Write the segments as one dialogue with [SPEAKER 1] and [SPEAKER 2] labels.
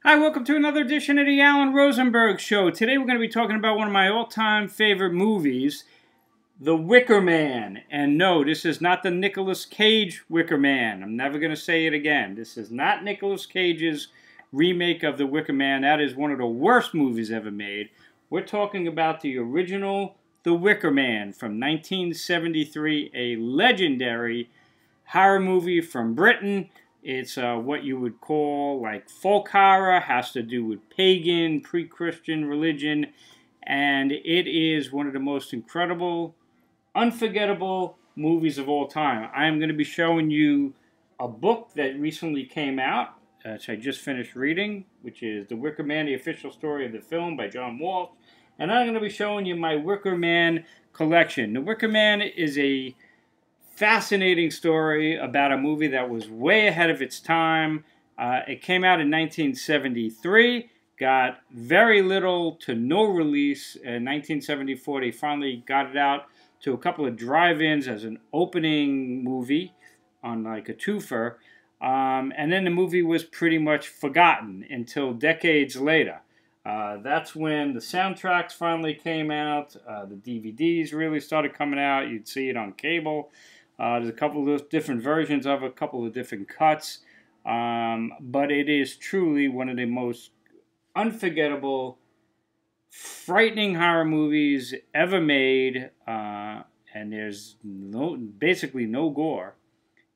[SPEAKER 1] Hi, welcome to another edition of the Alan Rosenberg Show. Today we're going to be talking about one of my all-time favorite movies, The Wicker Man. And no, this is not the Nicolas Cage Wicker Man. I'm never going to say it again. This is not Nicolas Cage's remake of The Wicker Man. That is one of the worst movies ever made. We're talking about the original The Wicker Man from 1973, a legendary horror movie from Britain. It's what you would call like folk horror, has to do with pagan, pre-Christian religion, and it is one of the most incredible, unforgettable movies of all time. I am going to be showing you a book that recently came out, which I just finished reading, which is The Wicker Man, the official story of the film by John Walsh, and I'm going to be showing you my Wicker Man collection. The Wicker Man is a fascinating story about a movie that was way ahead of its time. It came out in 1973, got very little to no release. In 1974, they finally got it out to a couple of drive-ins as an opening movie on like a twofer. And then the movie was pretty much forgotten until decades later. That's when the soundtracks finally came out. The DVDs really started coming out. You'd see it on cable. There's a couple of different versions of it, a couple of different cuts, but it is truly one of the most unforgettable, frightening horror movies ever made, and there's basically no gore,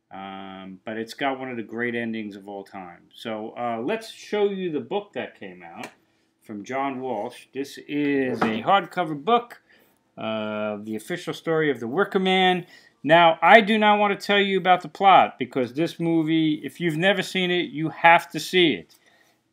[SPEAKER 1] but it's got one of the great endings of all time. So let's show you the book that came out from John Walsh. This is a hardcover book, the official story of The Wicker Man. Now, I do not want to tell you about the plot, because this movie, if you've never seen it, you have to see it.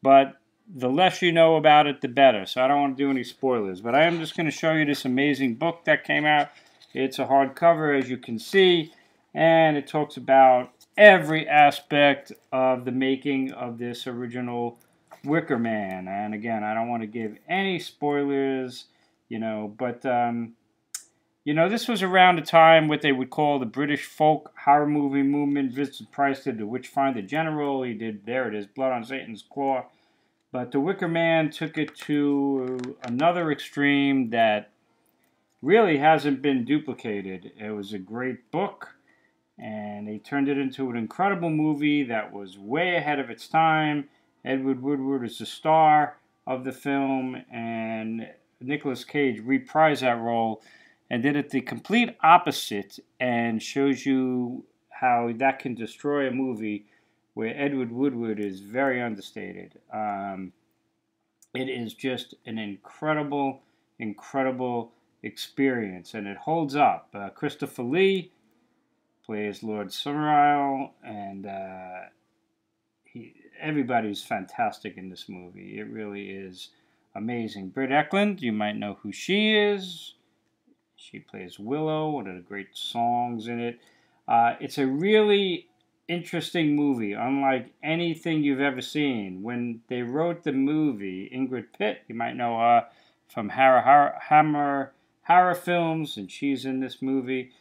[SPEAKER 1] But the less you know about it, the better. So I don't want to do any spoilers. But I am just going to show you this amazing book that came out. It's a hardcover, as you can see. And it talks about every aspect of the making of this original Wicker Man. And again, I don't want to give any spoilers, but this was around the time what they would call the British folk horror movie movement. Vincent Price did The Witchfinder General. He did, there it is, Blood on Satan's Claw. But The Wicker Man took it to another extreme that really hasn't been duplicated. It was a great book, and they turned it into an incredible movie that was way ahead of its time. Edward Woodward is the star of the film, and Nicolas Cage reprised that role and did it the complete opposite, and shows you how that can destroy a movie where Edward Woodward is very understated. It is just an incredible, incredible experience, and it holds up. Christopher Lee plays Lord Summerisle, and everybody's fantastic in this movie. It really is amazing. Britt Eklund, you might know who she is. She plays Willow, one of the great songs in it. It's a really interesting movie, unlike anything you've ever seen. When they wrote the movie, Ingrid Pitt, you might know her from Hammer horror films, and she's in this movie.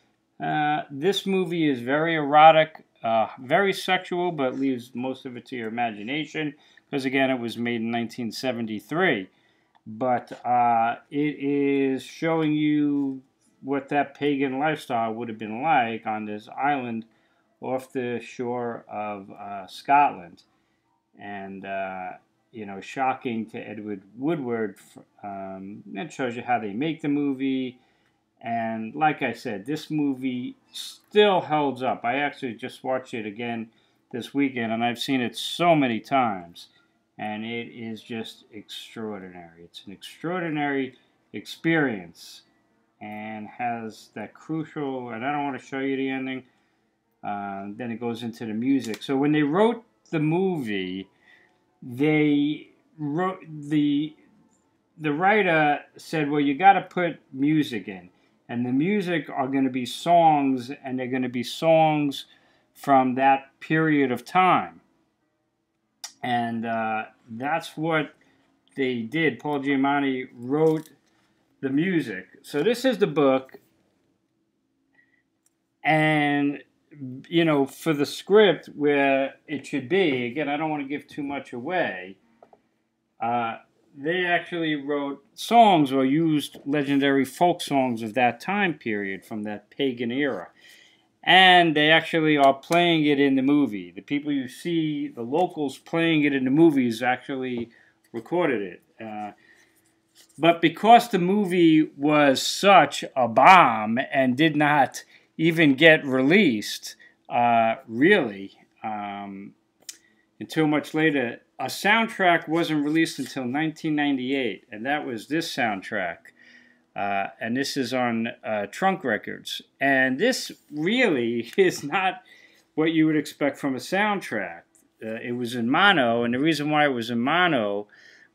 [SPEAKER 1] This movie is very erotic, very sexual, but leaves most of it to your imagination, because again, it was made in 1973. But it is showing you what that pagan lifestyle would have been like on this island off the shore of Scotland. And, shocking to Edward Woodward. That shows you how they make the movie. And like I said, this movie still holds up. I actually just watched it again this weekend, and I've seen it so many times. And it is just extraordinary. It's an extraordinary experience, and has that crucial, and I don't want to show you the ending, then it goes into the music. So when they wrote the movie, the writer said, well, you got to put music in. And the music are going to be songs, and they're going to be songs from that period of time. And that's what they did. Paul Giamatti wrote the music. So this is the book. And, for the script where it should be, again, I don't want to give too much away, They actually wrote songs or used legendary folk songs of that time period from that pagan era. And they actually are playing it in the movie. The people you see, the locals playing it in the movies, actually recorded it. But because the movie was such a bomb and did not even get released, really, until much later, a soundtrack wasn't released until 1998, and that was this soundtrack. And this is on Trunk Records. And this really is not what you would expect from a soundtrack. It was in mono, and the reason why it was in mono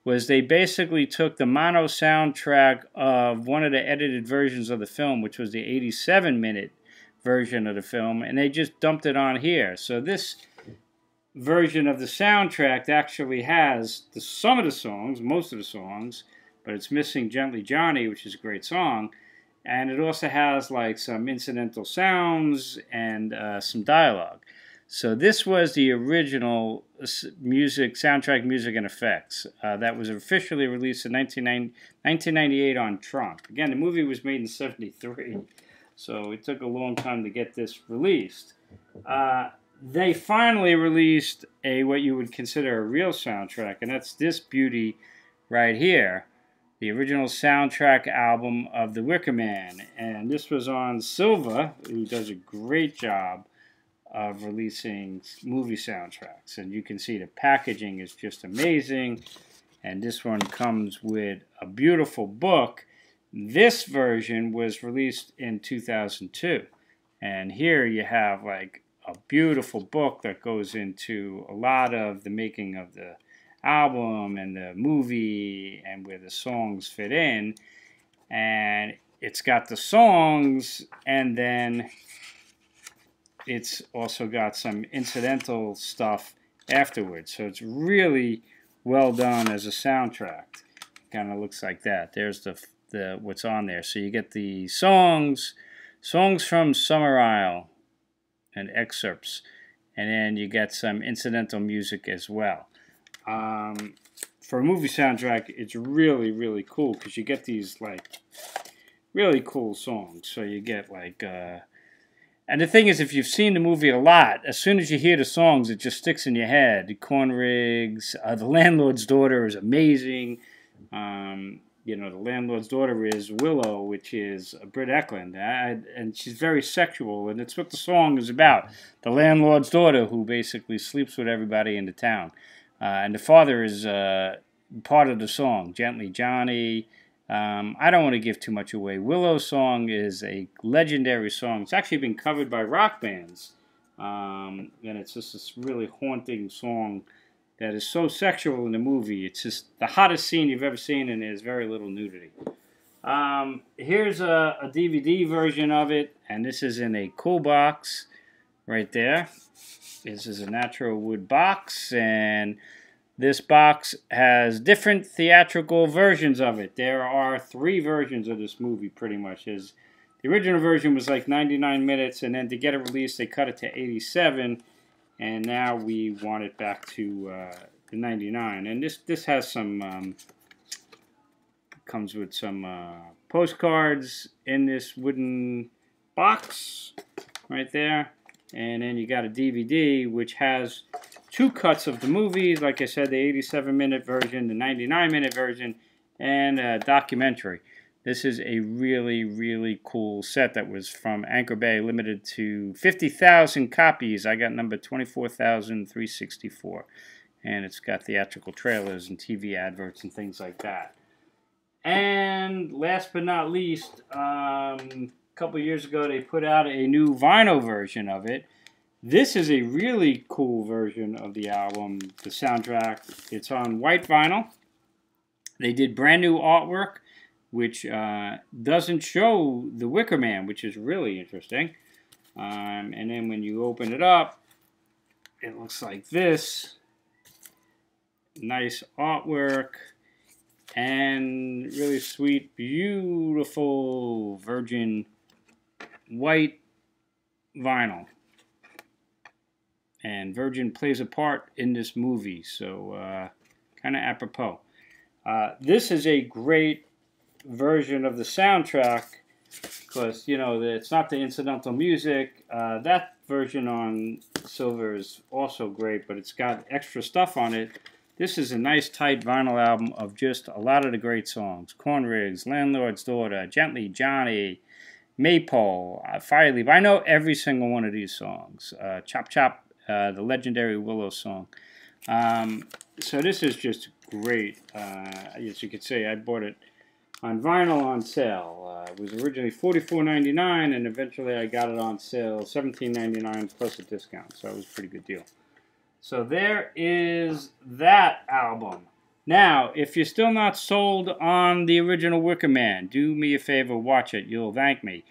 [SPEAKER 1] was they basically took the mono soundtrack of one of the edited versions of the film, which was the 87-minute version of the film, and they just dumped it on here. So this version of the soundtrack actually has some of the songs, most of the songs, but it's missing Gently Johnny, which is a great song, and it also has like some incidental sounds and some dialogue. So this was the original soundtrack music and effects that was officially released in 1998 on Trunk. Again, the movie was made in '73, so it took a long time to get this released. They finally released what you would consider a real soundtrack, and that's this beauty right here, the original soundtrack album of The Wicker Man. And this was on Silva, who does a great job of releasing movie soundtracks. And you can see the packaging is just amazing. And this one comes with a beautiful book. This version was released in 2002. And here you have like a beautiful book that goes into a lot of the making of the album and the movie and where the songs fit in. And it's got the songs, and then it's also got some incidental stuff afterwards. So it's really well done as a soundtrack. Kind of looks like that. There's the what's on there. So you get the songs from Summer Isle and excerpts, and then you get some incidental music as well. For a movie soundtrack, it's really, really cool because you get these like really cool songs. So you get like, and the thing is, if you've seen the movie a lot, as soon as you hear the songs, it just sticks in your head. The Corn Rigs, The Landlord's Daughter is amazing. You know, the landlord's daughter is Willow, which is Britt Eklund, and she's very sexual, and it's what the song is about. The landlord's daughter who basically sleeps with everybody in the town. And the father is part of the song, Gently Johnny. I don't want to give too much away. Willow's song is a legendary song. It's actually been covered by rock bands. And it's just this really haunting song that is so sexual in the movie. It's just the hottest scene you've ever seen, and there's very little nudity. Here's a DVD version of it, and this is in a cool box right there. This is a natural wood box, and this box has different theatrical versions of it. There are 3 versions of this movie, pretty much. The original version was like 99 minutes, and then to get it released, they cut it to 87. And now we want it back to the 99. And this has some, comes with some postcards in this wooden box right there. And then you got a DVD, which has 2 cuts of the movies. Like I said, the 87-minute version, the 99-minute version, and a documentary. This is a really, really cool set that was from Anchor Bay, limited to 50,000 copies. I got number 24,364. And it's got theatrical trailers and TV adverts and things like that. And last but not least, a couple years ago, they put out a new vinyl version of it. This is a really cool version of the album, the soundtrack. It's on white vinyl. They did brand new artwork, which doesn't show the Wicker Man, which is really interesting. And then when you open it up, it looks like this. Nice artwork and really sweet, beautiful virgin white vinyl. And Virgin plays a part in this movie, so kind of apropos. This is a great version of the soundtrack because, you know, it's not the incidental music. That version on Silva is also great, but it's got extra stuff on it. This is a nice, tight vinyl album of just a lot of the great songs. Corn Rigs, Landlord's Daughter, Gently Johnny, Maypole, Fireleaf. I know every single one of these songs. Chop Chop, the legendary Willow song. So this is just great. As you can see, I bought it on vinyl on sale. It was originally $44.99, and eventually I got it on sale $17.99 plus a discount. So it was a pretty good deal. So there is that album. Now, if you're still not sold on the original Wicker Man, do me a favor, watch it. You'll thank me.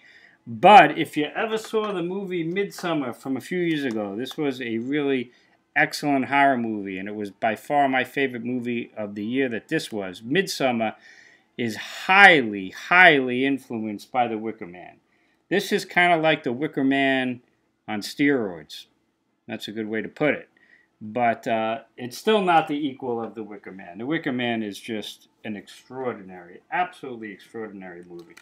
[SPEAKER 1] But if you ever saw the movie Midsummer from a few years ago, this was a really excellent horror movie, and it was by far my favorite movie of the year that this was. Midsummer is highly, highly influenced by the Wicker Man. This is kind of like the Wicker Man on steroids. That's a good way to put it. But it's still not the equal of the Wicker Man. The Wicker Man is just an extraordinary, absolutely extraordinary movie.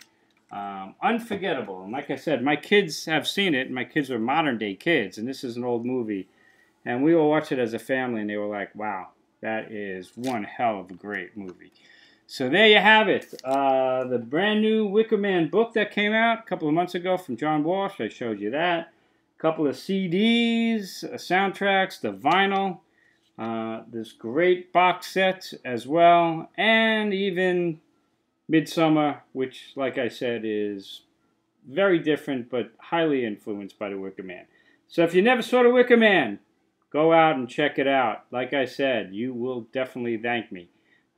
[SPEAKER 1] Unforgettable. And like I said, my kids have seen it. My kids are modern day kids, and this is an old movie. And we all watched it as a family, and they were like, wow, that is one hell of a great movie. So there you have it. The brand new Wicker Man book that came out a couple of months ago from John Walsh. I showed you that. A couple of CDs, soundtracks, the vinyl, this great box set as well, and even Midsummer, which, like I said, is very different but highly influenced by the Wicker Man. So if you never saw the Wicker Man, go out and check it out. Like I said, you will definitely thank me.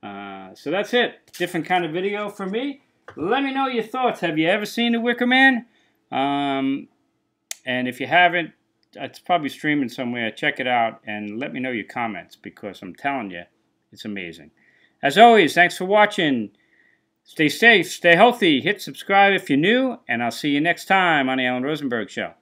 [SPEAKER 1] So that's it. Different kind of video for me. Let me know your thoughts. Have you ever seen the Wicker Man? And if you haven't, it's probably streaming somewhere. Check it out and let me know your comments, because I'm telling you, it's amazing. As always, thanks for watching. Stay safe, stay healthy, hit subscribe if you're new, and I'll see you next time on the Alan Rosenberg Show.